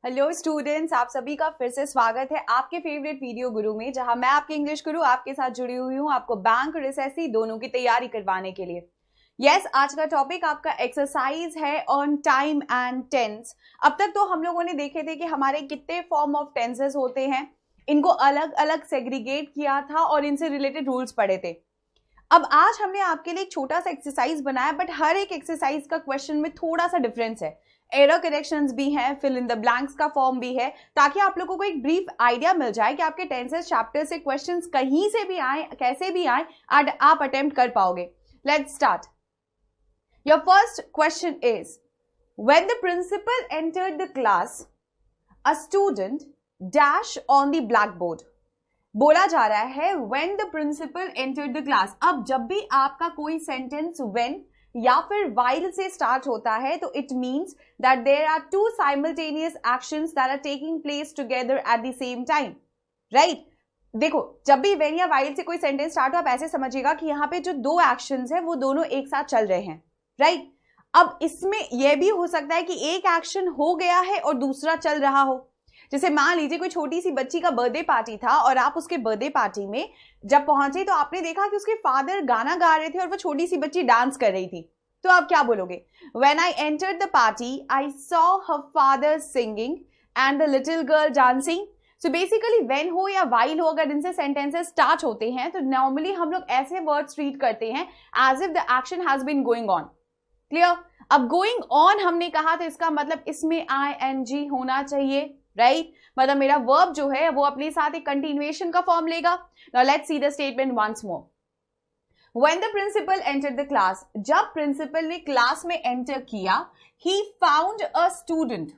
Hello students, आप सभी का फिर से स्वागत है आपके फेवरेट वीडियो गुरु में, जहां मैं आपके इंग्लिश गुरु आपके साथ जुड़ी हुई हूं आपको बैंक और एसएससी दोनों की तैयारी करवाने के लिए। आज का टॉपिक आपका एक्सरसाइज है ऑन टाइम एंड टेंस। अब तक तो हम लोगों ने देखे थे कि हमारे कितने फॉर्म ऑफ टेंसेस होते हैं, इनको अलग अलग सेग्रीगेट किया था और इनसे रिलेटेड रूल्स पढ़े थे। अब आज हमने आपके लिए एक छोटा सा एक्सरसाइज बनाया, बट हर एक एक्सरसाइज का क्वेश्चन में थोड़ा सा डिफरेंस है, एरर करेक्शंस भी हैं, फिल इन द ब्लैंक्स का फॉर्म भी है, ताकि आप लोगों को एक ब्रीफ आइडिया मिल जाए कि आपके टेंसेस चैप्टर से क्वेश्चंस कहीं से भी आए, कैसे भी आए, आप अटेम्प्ट कर पाओगे। Let's start. Your first question is, when the principal entered the class a student dash on the black board. बोला जा रहा है when the principal entered the class. अब जब भी आपका कोई सेंटेंस व्हेन या फिर while से स्टार्ट होता है तो it means that there are two simultaneous actions that are taking place together at the same time, right. देखो, जब भी when या while से कोई सेंटेंस स्टार्ट हो, आप ऐसे समझिएगा कि यहाँ पे जो दो एक्शंस है वो दोनों एक साथ चल रहे हैं, राइट। अब इसमें यह भी हो सकता है कि एक एक्शन हो गया है और दूसरा चल रहा हो। जैसे मान लीजिए कोई छोटी सी बच्ची का बर्थडे पार्टी था और आप उसके बर्थडे पार्टी में जब पहुंचे तो आपने देखा कि उसके फादर गाना गा रहे थे और वो छोटी सी बच्ची डांस कर रही थी, तो आप क्या बोलोगे? When I entered the party, I saw her father singing and the little girl dancing. So basically when हो या while हो, अगर इनसे सेंटेंसेस स्टार्ट होते हैं तो नॉर्मली हम लोग ऐसे वर्ड्स ट्रीट करते हैं as if the action has been going on. Clear? अब गोइंग ऑन हमने कहा तो इसका मतलब इसमें ing होना चाहिए, राइट। मतलब मेरा वर्ब जो है वो अपने साथ एक कंटिन्यूएशन का फॉर्म लेगा। Now let's see the statement once more. When the principal entered the class, जब प्रिंसिपल ने क्लास में एंटर किया, ही फाउंड अ स्टूडेंट,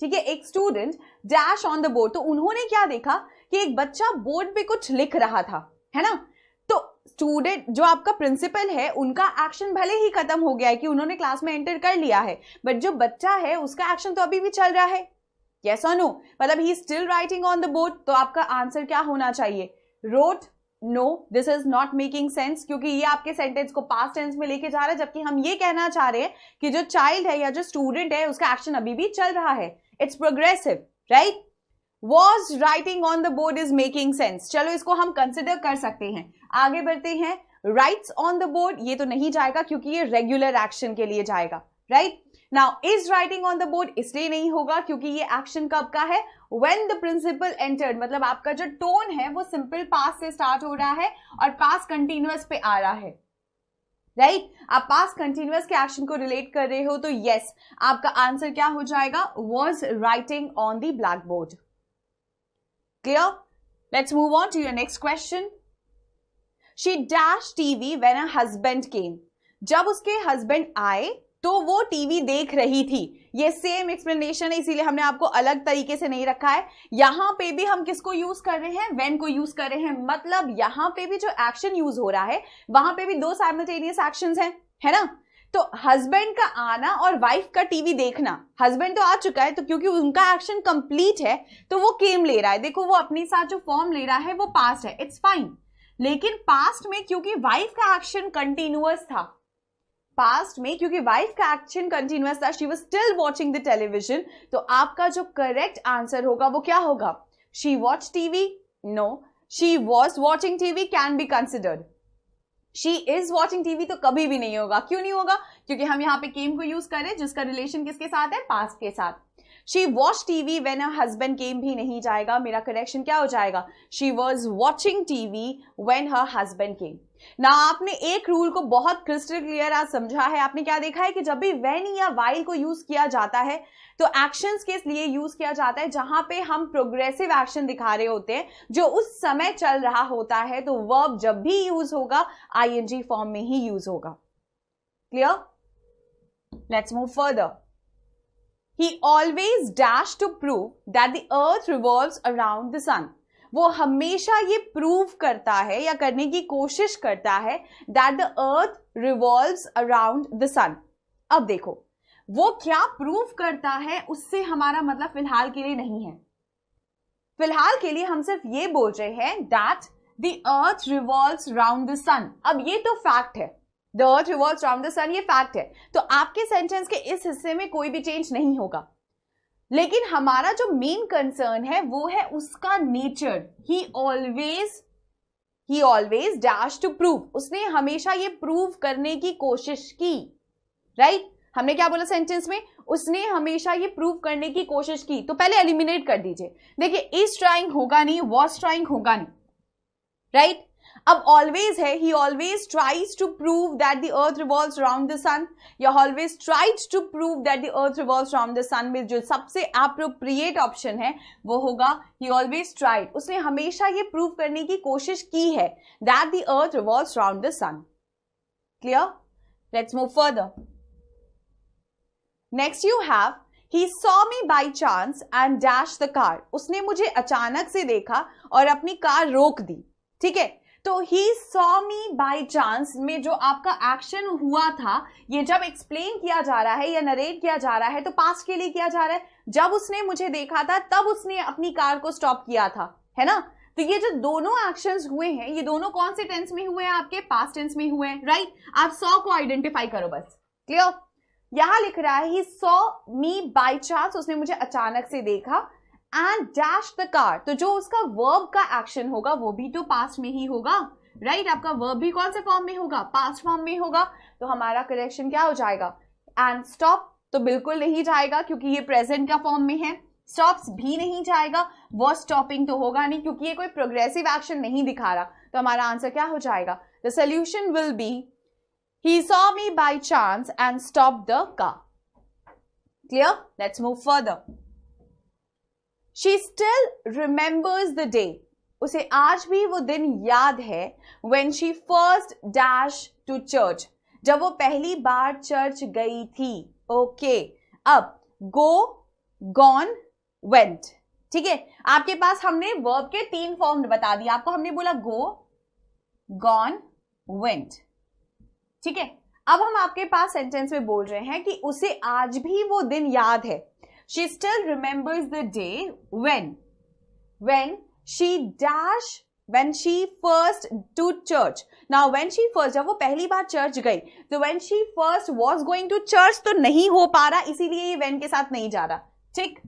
ठीक है, एक student dash on the board. तो उन्होंने क्या देखा कि एक बच्चा बोर्ड पे कुछ लिख रहा था, है ना। तो स्टूडेंट जो आपका प्रिंसिपल है उनका एक्शन भले ही खत्म हो गया है कि उन्होंने क्लास में एंटर कर लिया है, बट जो बच्चा है उसका एक्शन तो अभी भी चल रहा है। Yes or no? मतलब he is still writing on the board। तो आपका आंसर क्या होना चाहिए? Wrote? No, this is not making sense, क्योंकि ये आपके सेंटेंस को पास्ट टेंस में लेके जा रहा है, जबकि हम ये कहना चाह रहे हैं कि जो चाइल्ड है या जो स्टूडेंट है उसका एक्शन अभी भी चल रहा है। It's progressive, right. Was writing on the board is making sense। चलो इसको हम कंसिडर कर सकते हैं। आगे बढ़ते हैं। Writes on the board, ये तो नहीं जाएगा क्योंकि ये रेगुलर एक्शन के लिए जाएगा, right. Now, is writing on the board इसलिए नहीं होगा क्योंकि ये एक्शन कब का है? When the principal entered, मतलब आपका जो टोन है वो सिंपल पास्ट से स्टार्ट हो रहा है और पास्ट कंटिन्यूअस पे आ रहा है, राइट। आप पास्ट कंटिन्यूअस के एक्शन को रिलेट कर रहे हो तो यस, आपका आंसर क्या हो जाएगा? Was writing on the blackboard। Clear? Let's move on to your next question. She dashed TV when her husband came। जब उसके हस्बैंड आए तो वो टीवी देख रही थी। ये सेम एक्सप्लेनेशन है, इसीलिए हमने आपको अलग तरीके से नहीं रखा है। यहां पे भी हम किसको यूज कर रहे हैं? व्हेन को यूज कर रहे हैं। मतलब यहां पे भी जो एक्शन यूज हो रहा है वहां पे भी दो साइमल्टेनियस एक्शंस हैं, है ना। तो हस्बैंड का आना और वाइफ का टीवी देखना, हस्बैंड तो आ चुका है तो क्योंकि उनका एक्शन कंप्लीट है तो वो केम ले रहा है। देखो वो अपने साथ जो फॉर्म ले रहा है वो पास्ट है, इट्स फाइन। लेकिन पास्ट में क्योंकि वाइफ का एक्शन कंटिन्यूअस था, पास्ट में क्योंकि वाइफ का एक्शन कंटिन्यूअस था, she was still watching the television, तो आपका जो करेक्ट आंसर होगा वो क्या होगा? She watch TV? No, she was watching TV can be considered. She is watching TV तो कभी भी नहीं होगा। क्यों नहीं होगा? क्योंकि हम यहाँ पे केम को यूज कर रहे हैं जिसका रिलेशन किसके साथ है? पास्ट के साथ। She watch TV when her husband came भी नहीं जाएगा। मेरा करेक्शन क्या हो जाएगा? She was watching TV when her husband came. ना आपने एक रूल को बहुत क्रिस्टल क्लियर आज समझा है। आपने क्या देखा है कि जब भी व्हेन या व्हाइल को यूज किया जाता है तो एक्शंस के लिए यूज किया जाता है जहां पे हम प्रोग्रेसिव एक्शन दिखा रहे होते हैं जो उस समय चल रहा होता है। तो वर्ब जब भी यूज होगा आईएनजी फॉर्म में ही यूज होगा। Clear? Let's move further. He always dashed to prove that the earth revolves around the sun। वो हमेशा ये प्रूव करता है या करने की कोशिश करता है that the earth revolves around the sun। अब देखो वो क्या प्रूव करता है उससे हमारा मतलब फिलहाल के लिए नहीं है। फिलहाल के लिए हम सिर्फ ये बोल रहे हैं that the earth revolves around the sun। अब ये तो फैक्ट है, the earth revolves around the sun, ये फैक्ट है। तो आपके सेंटेंस के इस हिस्से में कोई भी चेंज नहीं होगा। लेकिन हमारा जो मेन कंसर्न है वो है उसका nature. He always dash to prove, उसने हमेशा ये प्रूव करने की कोशिश की, राइट? हमने क्या बोला सेंटेंस में? उसने हमेशा ये प्रूव करने की कोशिश की। तो पहले एलिमिनेट कर दीजिए। देखिए, इज ट्राइंग होगा नहीं, वॉज ट्राइंग होगा नहीं, राइट? अब ऑलवेज है, he always tries to prove that the earth revolves around the sun, या always tries to prove that the earth revolves around the sun में जो सबसे एप्रोप्रिएट ऑप्शन है वो होगा ही ऑलवेज ट्राइड। उसने हमेशा ये प्रूव करने की कोशिश की है that the earth revolves around the sun. Clear? Let's move further. Next you have he saw me by chance and dashed the car, उसने मुझे अचानक से देखा और अपनी कार रोक दी, ठीक है? तो he saw me by chance में जो आपका एक्शन हुआ था, ये जब एक्सप्लेन किया जा रहा है या नरेट किया जा रहा है तो पास्ट के लिए किया जा रहा है। जब उसने मुझे देखा था तब उसने अपनी कार को स्टॉप किया था, है ना? तो ये जो दोनों एक्शंस हुए हैं, ये दोनों कौन से टेंस में हुए हैं? आपके पास्ट टेंस में हुए हैं, राइट? आप सॉ को आइडेंटिफाई करो बस। क्लियर? यहां लिख रहा है he saw me by chance, उसने मुझे अचानक से देखा, and dashed the car, तो जो उसका वर्ब का एक्शन होगा वो भी तो पास्ट में ही होगा, राइट? आपका वर्ब भी कौन से फॉर्म में होगा? पास्ट फॉर्म में होगा। तो हमारा करेक्शन क्या हो जाएगा? एंड स्टॉप तो बिल्कुल नहीं जाएगा क्योंकि ये प्रेजेंट का फॉर्म में है। स्टॉप्स भी नहीं जाएगा, वॉज स्टॉपिंग तो होगा नहीं क्योंकि ये कोई प्रोग्रेसिव एक्शन नहीं दिखा रहा। तो हमारा आंसर क्या हो जाएगा? The solution will be he saw me by chance and stopped the car. Clear? Let's move further. She still remembers the day, उसे आज भी वो दिन याद है, when she first dashed to church, जब वो पहली बार चर्च गई थी। ओके, अब go, gone, went, ठीक है? आपके पास हमने वर्ब के 3 फॉर्म बता दिए आपको। हमने बोला go, gone, went, ठीक है? अब हम आपके पास सेंटेंस में बोल रहे हैं कि उसे आज भी वो दिन याद है। She still remembers the day when she first to church. Now when she first, जब वो पहली बार चर्च गई, तो when she first was going to church तो नहीं हो पा रहा, इसीलिए ये when के साथ नहीं जा रहा, ठीक?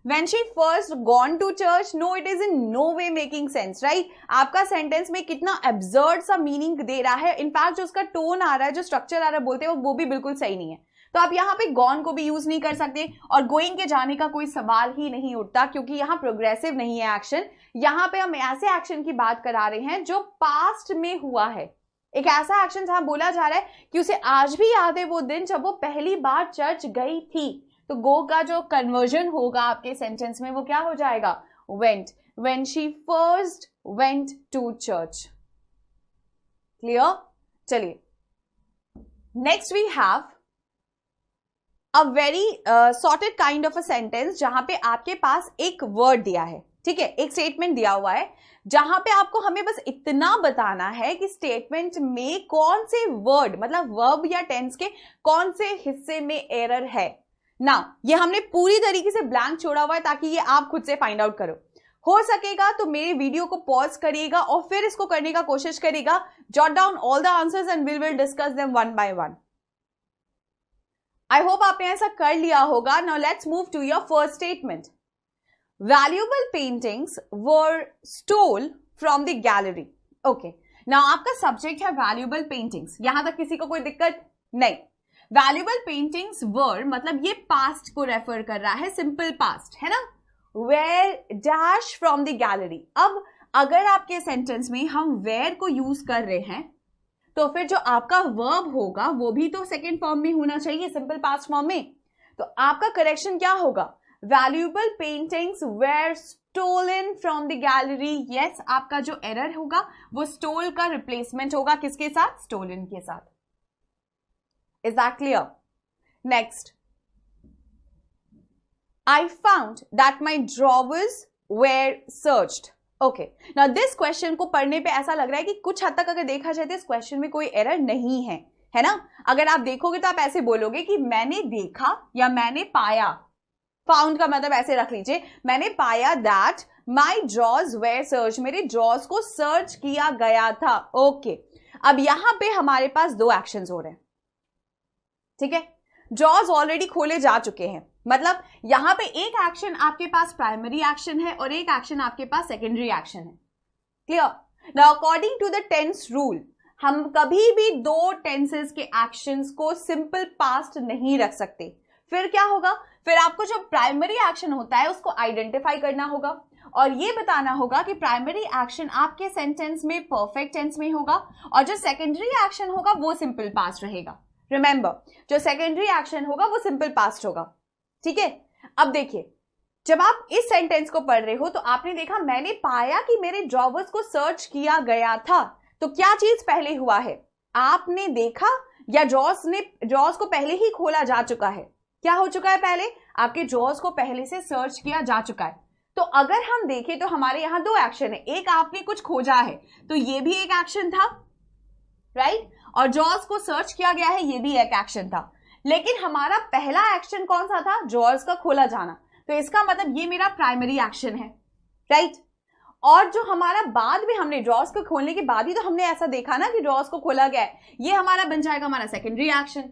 When she first gone to church, no, it is in no way making sense, right? आपका सेंटेंस में कितना absurd सा मीनिंग दे रहा है। इनफैक्ट जो उसका टोन आ रहा है, जो स्ट्रक्चर आ रहा है बोलते हैं वो भी बिल्कुल सही नहीं है। तो आप यहाँ पे gone को भी यूज नहीं कर सकते और गोइंग के जाने का कोई सवाल ही नहीं उठता क्योंकि यहाँ प्रोग्रेसिव नहीं है एक्शन। यहाँ पे हम ऐसे एक्शन की बात करा रहे हैं जो पास्ट में हुआ है। एक ऐसा एक्शन जहां बोला जा रहा है कि उसे आज भी याद है वो दिन जब वो पहली बार चर्च गई थी। तो गो का जो कन्वर्जन होगा आपके सेंटेंस में वो क्या हो जाएगा? Went, when she first went to church. Clear? चलिए, next we have a very sorted kind of a sentence जहां पे आपके पास एक वर्ड दिया है, ठीक है? एक स्टेटमेंट दिया हुआ है जहां पे आपको हमें बस इतना बताना है कि स्टेटमेंट में कौन से वर्ड, मतलब वर्ब या टेंस के कौन से हिस्से में एरर है ना। ये हमने पूरी तरीके से ब्लैंक छोड़ा हुआ है ताकि ये आप खुद से फाइंड आउट करो। हो सकेगा तो मेरे वीडियो को पॉज करिएगा और फिर इसको करने का कोशिश करिएगा। Jot down all the answers and we will discuss them one by one. I hope आपने ऐसा कर लिया होगा। Now let's move to your first statement. Valuable paintings were stole from the gallery. Okay, now आपका subject है valuable paintings. यहां तक किसी को कोई दिक्कत नहीं? वैल्यूएबल पेंटिंग्स वर मतलब ये पास्ट को रेफर कर रहा है, सिंपल पास्ट है ना। Were dash from the gallery. अब अगर आपके सेंटेंस में हम वेयर को यूज कर रहे हैं तो फिर जो आपका वर्ब होगा वो भी तो सेकेंड फॉर्म में होना चाहिए, सिंपल पास्ट फॉर्म में। तो आपका करेक्शन क्या होगा? Valuable paintings were stolen from the gallery. Yes, आपका जो एरर होगा वो स्टोल का रिप्लेसमेंट होगा किसके साथ? स्टोलन के साथ। Is that clear? Next, I found that my drawers were searched. Okay, now this question को पढ़ने पे ऐसा लग रहा है कि कुछ हद तक अगर देखा जाए तो इस क्वेश्चन में कोई एरर नहीं है, है ना। अगर आप देखोगे तो आप ऐसे बोलोगे कि मैंने देखा या मैंने पाया। फाउंड का मतलब ऐसे रख लीजिए, मैंने पाया that my drawers were searched, मेरे ड्रॉर्स को सर्च किया गया था। ओके, अब यहां पे हमारे पास दो एक्शंस हो रहे हैं, ठीक है। ड्रॉर्स ऑलरेडी खोले जा चुके हैं, मतलब यहां पे एक एक्शन आपके पास प्राइमरी एक्शन है और एक एक्शन आपके पास सेकेंडरी एक्शन है। Clear? Now according to the tense rule हम कभी भी दो टेंसेस के एक्शंस को सिंपल पास्ट नहीं रख सकते। फिर क्या होगा? फिर आपको जो प्राइमरी एक्शन होता है उसको आइडेंटिफाई करना होगा और ये बताना होगा कि प्राइमरी एक्शन आपके सेंटेंस में परफेक्ट टेंस में होगा और जो सेकेंडरी एक्शन होगा वो सिंपल पास्ट रहेगा। रिमेंबर, जो सेकेंडरी एक्शन होगा वो सिंपल पास्ट होगा। ठीक है? अब देखिए, जब आप इस सेंटेंस को पढ़ रहे हो तो आपने देखा मैंने पाया कि मेरे ड्रॉवर्स को सर्च किया गया था, तो क्या चीज पहले हुआ है? आपने देखा या ड्रॉर्स को पहले ही खोला जा चुका है? क्या हो चुका है? पहले आपके ड्रॉर्स को पहले से सर्च किया जा चुका है। तो अगर हम देखें तो हमारे यहां दो एक्शन है, एक आपने कुछ खोजा है तो ये भी एक एक्शन था, राइट? और ड्रॉर्स को सर्च किया गया है, ये भी एक एक्शन था। लेकिन हमारा पहला एक्शन कौन सा था? ड्रॉर्स का खोला जाना। तो इसका मतलब ये मेरा प्राइमरी एक्शन है, राइट? और जो हमारा बाद में हमने ड्रॉर्स को खोलने के बाद ही तो हमने ऐसा देखा ना कि ड्रॉर्स को खोला गया है, ये हमारा बन जाएगा हमारा सेकेंडरी एक्शन।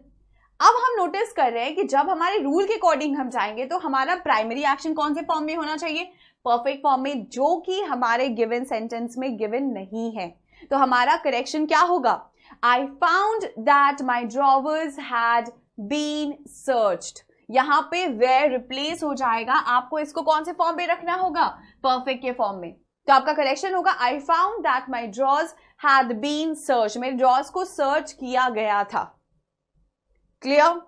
अब हम नोटिस कर रहे हैं कि जब हमारे रूल के अकॉर्डिंग हम जाएंगे तो हमारा प्राइमरी एक्शन कौन से फॉर्म में होना चाहिए? परफेक्ट फॉर्म में, जो कि हमारे गिवन सेंटेंस में गिवन नहीं है। तो हमारा करेक्शन क्या होगा? I found that my drawers had been searched. यहां पे वेयर रिप्लेस हो जाएगा, आपको इसको कौन से फॉर्म में रखना होगा? परफेक्ट के फॉर्म में। तो आपका करेक्शन होगा I found that my drawers had been search. मेरे ड्रॉर्स को सर्च किया गया था। क्लियर?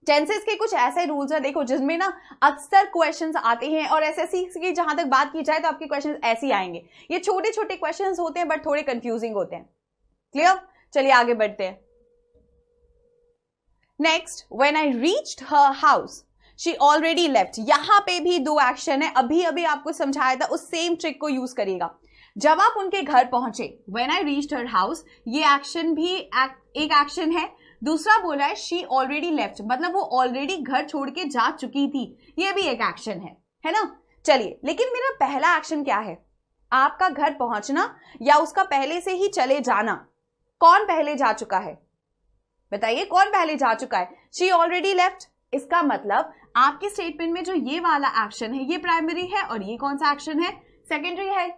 टेंसेस के कुछ ऐसे रूल्स है देखो जिसमें ना अक्सर क्वेश्चंस आते हैं और एसएससी की जहां तक बात की जाए तो आपके क्वेश्चंस ऐसे ही आएंगे। ये छोटे छोटे क्वेश्चंस होते हैं बट थोड़े कंफ्यूजिंग होते हैं। क्लियर? चलिए आगे बढ़ते हैं। Next, when I reached her house she already left. यहां पे भी दो एक्शन है, अभी अभी आपको समझाया था, उस सेम ट्रिक को यूज करिएगा। जब आप उनके घर पहुंचे, when I reached her house, ये एक्शन भी एक एक्शन है। दूसरा बोला है शी ऑलरेडी लेफ्ट, मतलब वो ऑलरेडी घर छोड़ के जा चुकी थी, ये भी एक एक्शन है ना? चलिए, लेकिन मेरा पहला एक्शन क्या है? आपका घर पहुंचना या उसका पहले से ही चले जाना? कौन पहले जा चुका है? बताइए, कौन पहले जा चुका है? She already left. इसका मतलब आपके स्टेटमेंट में जो ये वाला एक्शन है ये प्राइमरी है और ये कौन सा एक्शन है? सेकेंडरी है।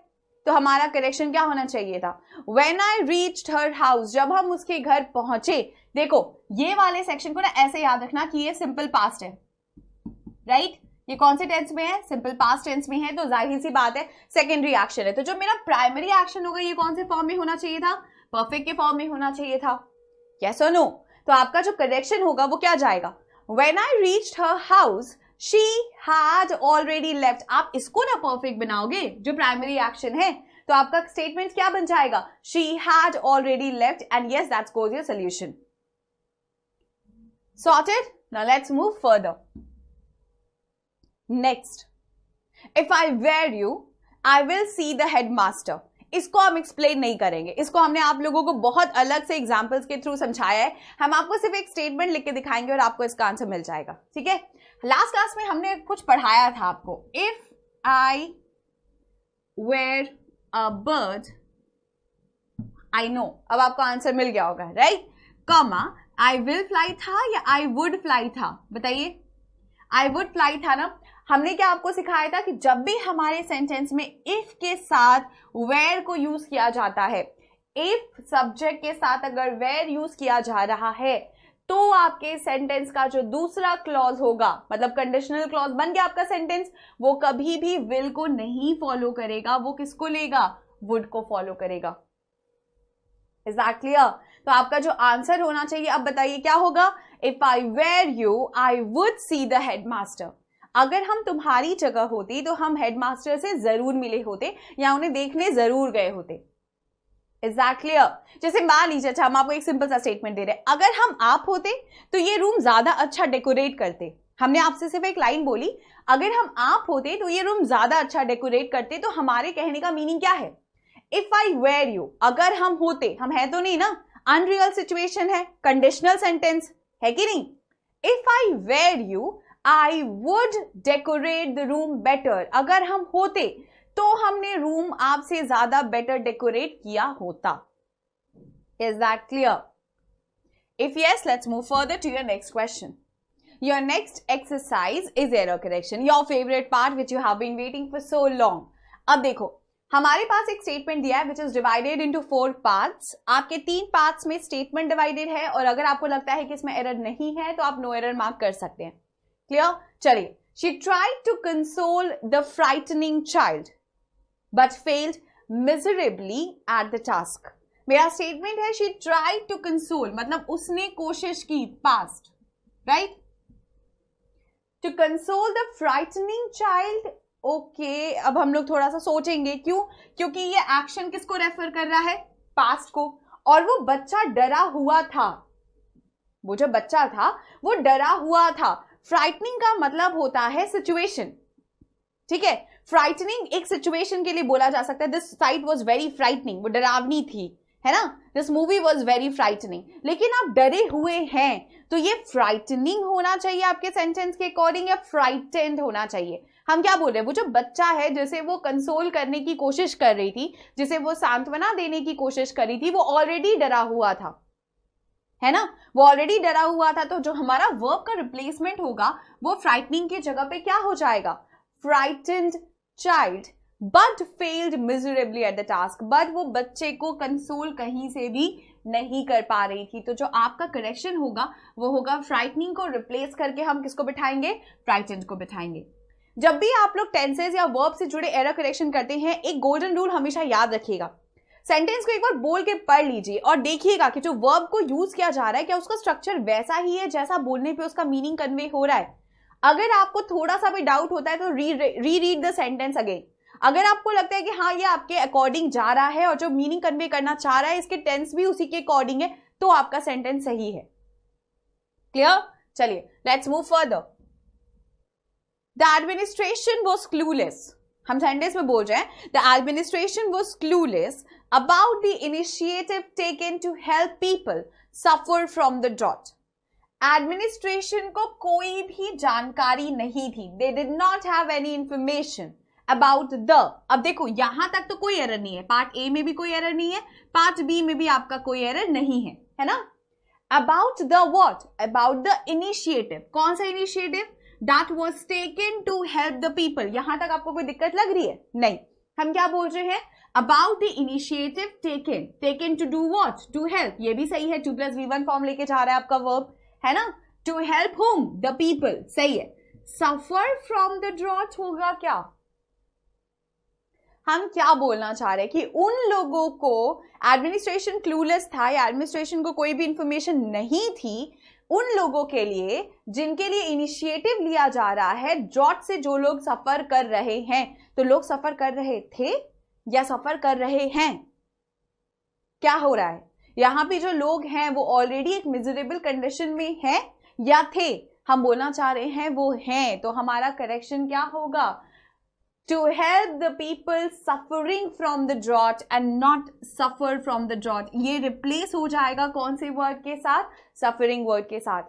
तो हमारा करेक्शन क्या होना चाहिए था? When I reached her house, जब हम उसके घर पहुंचे। देखो, ये वाले सेक्शन को ना ऐसे याद रखना कि ये सिंपल पास्ट है, राइट? ये कौन से टेंस में है? सिंपल पास्ट टेंस में है, तो जाहिर सी बात है सेकेंडरी एक्शन है। तो जो मेरा प्राइमरी एक्शन होगा ये कौन से फॉर्म में होना चाहिए था? परफेक्ट के फॉर्म में होना चाहिए था। यस और नो? तो आपका जो करेक्शन होगा वो क्या जाएगा? When I reached her house, she had already left. आप इसको ना परफेक्ट बनाओगे जो प्राइमरी एक्शन है, तो आपका स्टेटमेंट क्या बन जाएगा? She had already left, and yes, that goes your solution. Sorted? Now let's move further. Next, if I were you, I will see the headmaster. इसको हम एक्सप्लेन नहीं करेंगे, इसको हमने आप लोगों को बहुत अलग से एग्जांपल्स के थ्रू समझाया है। हम आपको सिर्फ एक स्टेटमेंट लिख के दिखाएंगे और आपको इसका आंसर मिल जाएगा। ठीक है? लास्ट क्लास में हमने कुछ पढ़ाया था आपको, if I were a bird I know. अब आपको आंसर मिल गया होगा, right? Comma, I will fly था या आई वुड फ्लाई था? बताइए, आई वुड फ्लाई था ना? हमने क्या आपको सिखाया था कि जब भी हमारे सेंटेंस में इफ के साथ वेयर को यूज किया जाता है, इफ सब्जेक्ट के साथ अगर वेयर यूज किया जा रहा है तो आपके सेंटेंस का जो दूसरा क्लॉज होगा, मतलब कंडीशनल क्लॉज बन गया आपका सेंटेंस, वो कभी भी विल को नहीं फॉलो करेगा, वो किसको लेगा? वुड को फॉलो करेगा। Is that clear? तो आपका जो आंसर होना चाहिए, अब बताइए क्या होगा? If I were you I would see the headmaster. अगर हम तुम्हारी जगह होती तो हम हेडमास्टर से जरूर मिले होते या उन्हें देखने जरूर गए होते। Is that clear? जैसे मान लीजिए, अच्छा हम आपको एक सिंपल सा स्टेटमेंट दे रहे हैं, अगर हम आप होते तो ये रूम ज्यादा अच्छा डेकोरेट करते। हमने आपसे सिर्फ एक लाइन बोली, अगर हम आप होते तो ये रूम ज्यादा अच्छा डेकोरेट करते। तो हमारे कहने का मीनिंग क्या है? इफ आई वेयर यू, अगर हम होते, हम है तो नहीं ना, अनरियल सिचुएशन है, कंडीशनल सेंटेंस है कि नहीं? If I were you I would decorate the room better. अगर हम होते तो हमने रूम आपसे ज्यादा बेटर डेकोरेट किया होता। Is that clear? If yes, let's move further to your next question. Your next exercise is error correction, your favourite part which you have been waiting for so long. अब देखो हमारे पास एक statement दिया है which is divided into 4 parts. आपके 3 parts में statement divided है और अगर आपको लगता है कि इसमें एरर नहीं है तो आप नो एरर मार्क कर सकते हैं। क्लियर? चलिए, she tried to console the frightening child but failed miserably at the task. मेरा स्टेटमेंट है शी ट्राइड टू कंसोल, मतलब उसने कोशिश की, past, right, to console the frightening child. Okay, अब हम लोग थोड़ा सा सोचेंगे, क्यों? क्योंकि ये एक्शन किसको रेफर कर रहा है? पास्ट को, और वो बच्चा डरा हुआ था, वो जो बच्चा था वो डरा हुआ था। फ्राइटनिंग का मतलब होता है सिचुएशन, ठीक है? फ्राइटनिंग एक सिचुएशन के लिए बोला जा सकता है, this site was very frightening, वो डरावनी थी, है ना, this movie was very frightening. लेकिन आप डरे हुए हैं तो ये फ्राइटनिंग होना चाहिए आपके सेंटेंस के अकॉर्डिंग या फ्राइटेंड होना चाहिए? हम क्या बोल रहे हैं, वो जो बच्चा है जिसे वो कंसोल करने की कोशिश कर रही थी, जिसे वो सांत्वना देने की कोशिश कर रही थी, वो ऑलरेडी डरा हुआ था, है ना, वो ऑलरेडी डरा हुआ था। तो जो हमारा वर्ब का रिप्लेसमेंट होगा वो फ्राइटनिंग की जगह पे क्या हो जाएगा? Frightened child but failed miserably at the task. But वो बच्चे को कंसोल कहीं से भी नहीं कर पा रही थी। तो जो आपका करेक्शन होगा वो होगा फ्राइटनिंग को रिप्लेस करके हम किसको बिठाएंगे? फ्राइटेंड को बिठाएंगे। जब भी आप लोग टेंसेज या वर्ब से जुड़े एरर करेक्शन करते हैं, एक गोल्डन रूल हमेशा याद रखिएगा। सेंटेंस को एक बार बोल के पढ़ लीजिए और देखिएगा कि जो वर्ब को यूज किया जा रहा है क्या उसका स्ट्रक्चर वैसा ही है जैसा बोलने पे उसका मीनिंग कन्वे हो रहा है। अगर आपको थोड़ा सा भी डाउट होता है तो री रीड द सेंटेंस अगेन। अगर आपको लगता है कि हाँ ये आपके अकॉर्डिंग जा रहा है और जो मीनिंग कन्वे करना चाह रहा है इसके टेंस भी उसी के अकॉर्डिंग है, तो आपका सेंटेंस सही है। क्लियर? चलिए let's move further. The administration was clueless. हम सेंटेंस में बोल रहे हैं the administration was clueless about the initiative taken to help people suffer from the drought. Administration को कोई भी जानकारी नहीं थी, they did not have any information about the. अब देखो यहां तक तो कोई एरर नहीं है, पार्ट ए में भी कोई एरर नहीं है, पार्ट बी में भी आपका कोई एरर नहीं है ना? About the what? About the initiative. कौन सा initiative? That was taken to help the people. यहां तक आपको कोई दिक्कत लग रही है? नहीं। हम क्या बोल रहे हैं? About the initiative taken to do what? To help. ये भी सही है, 2+V1 फॉर्म लेके जा रहा है आपका वर्ब, है ना? To help whom? The people. सही है। सफर फ्रॉम द ड्रॉट होगा क्या? हम क्या बोलना चाह रहे हैं कि उन लोगों को एडमिनिस्ट्रेशन क्लूलेस था या एडमिनिस्ट्रेशन को कोई भी इंफॉर्मेशन नहीं थी, उन लोगों के लिए जिनके लिए इनिशिएटिव लिया जा रहा है, ड्रॉट से जो लोग सफर कर रहे हैं। तो लोग सफर कर रहे थे या सफर कर रहे हैं? क्या हो रहा है यहां पे? जो लोग हैं वो ऑलरेडी एक मिजरेबल कंडीशन में हैं या थे? हम बोलना चाह रहे हैं वो हैं। तो हमारा करेक्शन क्या होगा? To help the people suffering from the drought and not suffer from the drought। ये रिप्लेस हो जाएगा कौन से वर्ड के साथ? सफरिंग वर्ड के साथ।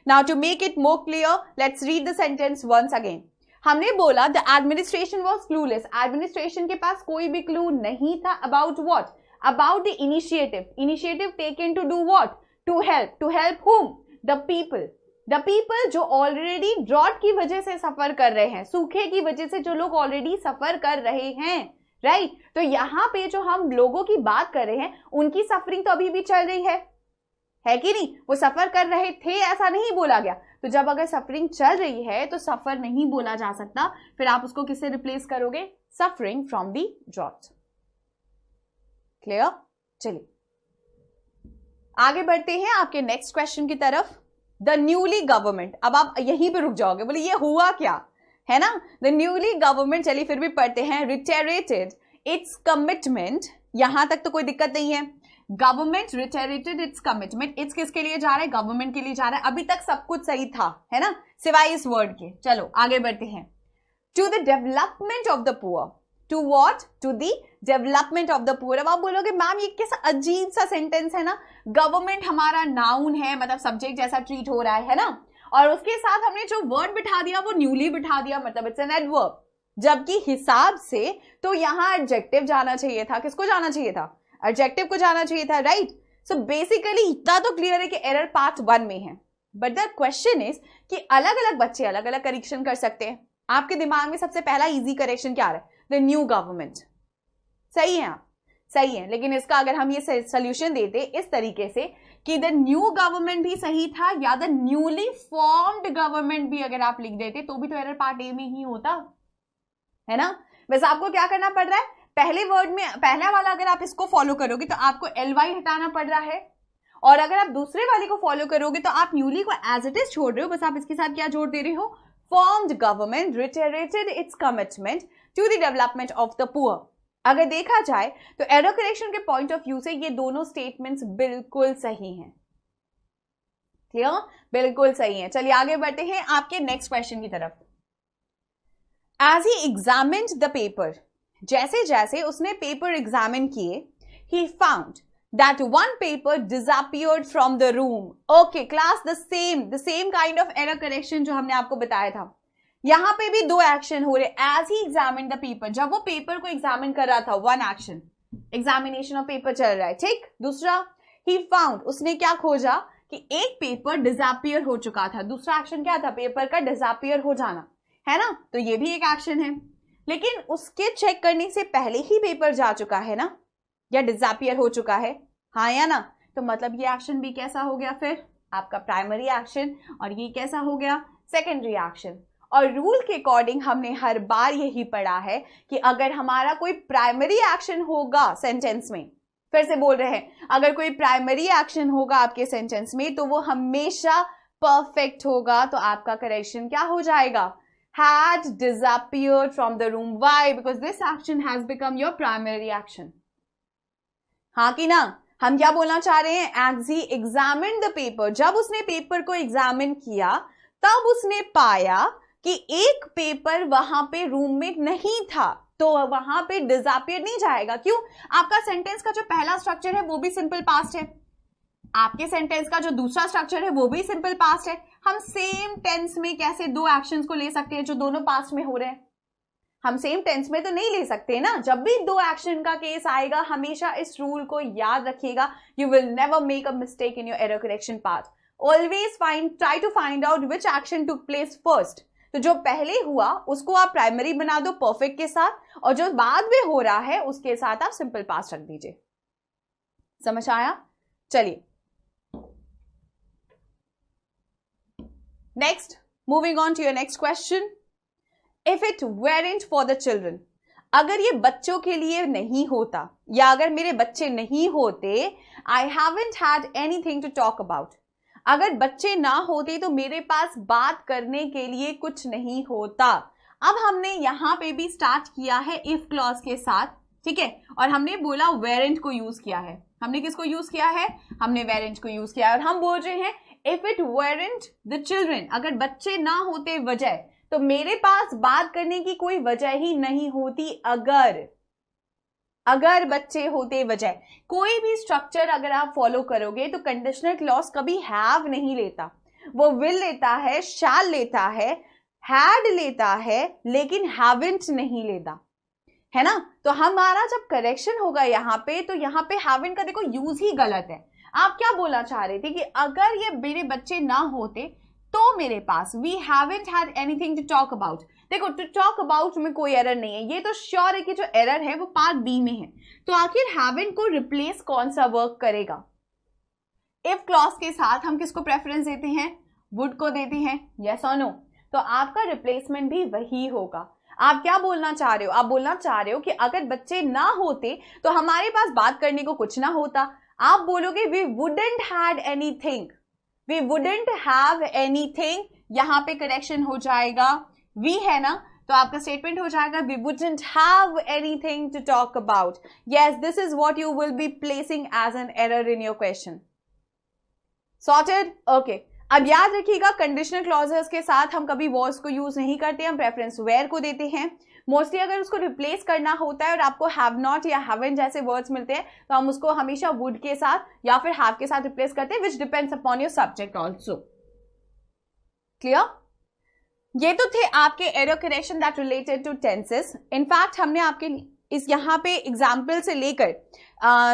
Now to make it more clear, let's read the sentence once again। हमने बोला the administration was clueless। Administration के पास कोई भी क्लू नहीं था। About what? About the initiative। Initiative taken to do what? To help। To help whom? The people। The people जो already drought की वजह से सफर कर रहे हैं, सूखे की वजह से जो लोग ऑलरेडी सफर कर रहे हैं, राइट? तो यहाँ पे जो हम लोगों की बात कर रहे हैं उनकी सफरिंग तो अभी भी चल रही है कि नहीं? वो सफर कर रहे थे ऐसा नहीं बोला गया। तो जब अगर सफरिंग चल रही है तो सफर नहीं बोला जा सकता, फिर आप उसको किससे रिप्लेस करोगे? Suffering from the drought. Clear? चलिए आगे बढ़ते हैं आपके नेक्स्ट क्वेश्चन की तरफ। The newly government. अब आप यहीं पे रुक जाओगे, बोले ये हुआ क्या, है ना? द न्यूली गवर्नमेंट, चलिए फिर भी पढ़ते हैं। Reiterated its commitment. यहां तक तो कोई दिक्कत नहीं है। Government reiterated its commitment. Its किसके लिए जा रहा है? गवर्नमेंट के लिए जा रहा है। अभी तक सब कुछ सही था, है ना, सिवाय इस वर्ड के। चलो आगे बढ़ते हैं। To the development of the poor. To what? To the development of the poor. अब आप बोलोगे मैम ये कैसा अजीब सा सेंटेंस है ना, गवर्नमेंट हमारा नाउन है, मतलब सब्जेक्ट जैसा ट्रीट हो रहा है ना, और उसके साथ हमने जो वर्ड बिठा दिया वो न्यूली बिठा दिया, मतलब इट्स एन एडवर्ब। जबकि हिसाब से तो यहां एडजेक्टिव जाना चाहिए था। किसको जाना चाहिए था? एडजेक्टिव को जाना चाहिए था, राइट? सो बेसिकली इतना तो क्लियर है कि एरर पार्ट 1 में है। बट द क्वेश्चन इज कि अलग अलग बच्चे अलग अलग करेक्शन कर सकते हैं। आपके दिमाग में सबसे पहला इजी करेक्शन क्या आ रहा है? The new government. सही है आप, सही है, लेकिन इसका अगर हम ये सोल्यूशन देते इस तरीके से कि द न्यू गवर्नमेंट भी सही था या द न्यूली फॉर्म्ड गवर्नमेंट भी अगर आप लिख देते तो भी तो एरर पार्ट ए में ही होता है ना। बस आपको क्या करना पड़ रहा है, पहले वर्ड में पहला वाला अगर आप इसको फॉलो करोगे तो आपको LY हटाना पड़ रहा है, और अगर आप दूसरे वाले को फॉलो करोगे तो आप न्यूली को एज इट इज छोड़ रहे हो, बस आप इसके साथ क्या जोड़ दे रहे हो? Formed government reiterated its commitment to the development of the poor. अगर देखा जाए तो एरर करेक्शन के पॉइंट ऑफ व्यू से ये दोनों स्टेटमेंट्स बिल्कुल सही हैं। क्लियर? बिल्कुल सही है। चलिए आगे बढ़ते हैं आपके नेक्स्ट क्वेश्चन की तरफ। As he examined the paper, जैसे जैसे उसने पेपर एग्जामिन किए, he found that one paper disappeared from the room. Okay, class, the same kind of error correction जो हमने आपको बताया था। यहां पे भी दो एक्शन हो रहे। As he examine the paper, जब वो पेपर को एग्जामिन कर रहा था, one action, examination of paper चल रहा है, ठीक। दूसरा, ही फाउंड, उसने क्या खोजा कि एक पेपर डिसअपियर हो चुका था। दूसरा एक्शन क्या था? पेपर का डिसअपियर हो जाना, है ना। तो ये भी एक एक्शन है, लेकिन उसके चेक करने से पहले ही पेपर जा चुका है ना, या डिसअपियर हो चुका है, हाँ या ना। तो मतलब ये एक्शन भी कैसा हो गया फिर? आपका प्राइमरी एक्शन, और ये कैसा हो गया? Secondary action. और रूल के अकॉर्डिंग हमने हर बार यही पढ़ा है कि अगर हमारा कोई प्राइमरी एक्शन होगा सेंटेंस में, फिर से बोल रहे हैं, अगर कोई प्राइमरी एक्शन होगा आपके सेंटेंस में तो वो हमेशा परफेक्ट होगा। तो आपका करेक्शन क्या हो जाएगा? had disappeared from the room. Why? Because this action has become your primary action. हाँ कि ना? हम क्या बोलना चाह रहे हैं? As he examined the paper, जब उसने पेपर को एग्जामिन किया तब उसने पाया कि एक पेपर वहां पे रूम में नहीं था, तो वहां पे डिसअपियर नहीं जाएगा। क्यों? आपका सेंटेंस का जो पहला स्ट्रक्चर है वो भी सिंपल पास्ट है, आपके सेंटेंस का जो दूसरा स्ट्रक्चर है वो भी सिंपल पास्ट है। हम सेम टेंस में कैसे दो एक्शंस को ले सकते हैं जो दोनों पास्ट में हो रहे हैं? हम सेम टेंस में तो नहीं ले सकते ना। जब भी दो एक्शन का केस आएगा, हमेशा इस रूल को याद रखिएगा। You will never make a mistake in your error correction part. Always try to find out which action took place first. तो जो पहले हुआ उसको आप प्राइमरी बना दो परफेक्ट के साथ, और जो बाद में हो रहा है उसके साथ आप सिंपल पास्ट रख दीजिए। समझ आया? चलिए next, moving on to your next question. If it weren't for the children, अगर ये बच्चों के लिए नहीं होता, या अगर मेरे बच्चे नहीं होते, I haven't had anything to talk about. अगर बच्चे ना होते तो मेरे पास बात करने के लिए कुछ नहीं होता। अब हमने यहां पे भी स्टार्ट किया है इफ क्लॉज के साथ, ठीक है, और हमने बोला वेरेंट को यूज किया है। हमने किसको यूज किया है? हमने वेरेंट को यूज किया है। और हम बोल रहे हैं इफ इट वेरेंट द चिल्ड्रन, अगर बच्चे ना होते वजह, तो मेरे पास बात करने की कोई वजह ही नहीं होती। अगर बच्चे होते वजह, कोई भी स्ट्रक्चर अगर आप फॉलो करोगे तो कंडीशनल क्लॉज कभी हैव नहीं लेता, वो विल लेता है, शैल लेता है, हैड लेता है, लेकिन हैवंट नहीं लेता, है ना। तो हमारा जब करेक्शन होगा यहाँ पे, तो यहाँ पे हैवंट का देखो यूज ही गलत है। आप क्या बोलना चाह रहे थे कि अगर ये मेरे बच्चे ना होते तो मेरे पास, we haven't had anything to talk about. देखो टू टॉक अबाउट में कोई एरर नहीं है, ये तो श्योर है कि जो एरर है वो पार्ट बी में है। तो आखिर हैवंट को रिप्लेस कौन सा वर्क करेगा? इफ क्लॉज के साथ हम किसको प्रेफरेंस देते हैं? वुड को देते हैं, यस और नो। तो आपका रिप्लेसमेंट भी वही होगा। आप क्या बोलना चाह रहे हो? आप बोलना चाह रहे हो कि अगर बच्चे ना होते तो हमारे पास बात करने को कुछ ना होता। आप बोलोगे we wouldn't had anything, we wouldn't have anything, यहां पे करेक्शन हो जाएगा वी, है ना। तो आपका स्टेटमेंट हो जाएगा we wouldn't have anything to talk about. Yes, this is what you will be placing as an error in your question. Sorted? Okay. अब याद रखिएगा कंडीशनल क्लॉजेस के साथ हम कभी वॉज को यूज नहीं करते, हम प्रेफरेंस वेयर को देते हैं। मोस्टली अगर उसको रिप्लेस करना होता है और आपको हैव नॉट या हैवंट जैसे वर्ड्स मिलते हैं तो हम उसको हमेशा वुड के साथ या फिर हैव के साथ रिप्लेस करते हैं, which depends upon your subject also. Clear? ये तो थे आपके error correction that related to tenses. In fact हमने आपके लिए इस यहाँ पे एग्जाम्पल से लेकर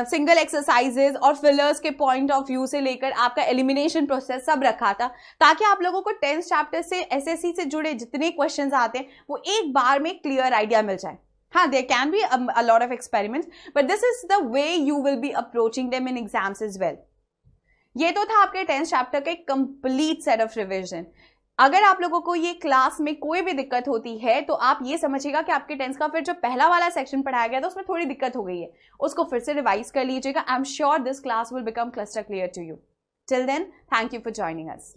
सिंगल एक्सरसाइजेज और फिलर्स के पॉइंट ऑफ व्यू से लेकर आपका एलिमिनेशन प्रोसेस सब रखा था, ताकि आप लोगों को 10th चैप्टर से एसएससी से जुड़े जितने क्वेश्चंस आते हैं वो एक बार में क्लियर आइडिया मिल जाए. हाँ, there can be a lot of experiments, but this is the way you will be approaching them in exams as well. ये तो था आपके 10th चैप्टर का एक कंप्लीट सेट ऑफ रिविजन. अगर आप लोगों को ये क्लास में कोई भी दिक्कत होती है तो आप ये समझिएगा कि आपके 10th का फिर जो पहला वाला सेक्शन पढ़ाया गया था उसमें थोड़ी दिक्कत हो गई है, उसको फिर से रिवाइज कर लीजिएगा. I am sure this class will become cluster clear to you. Till then, thank you for joining us.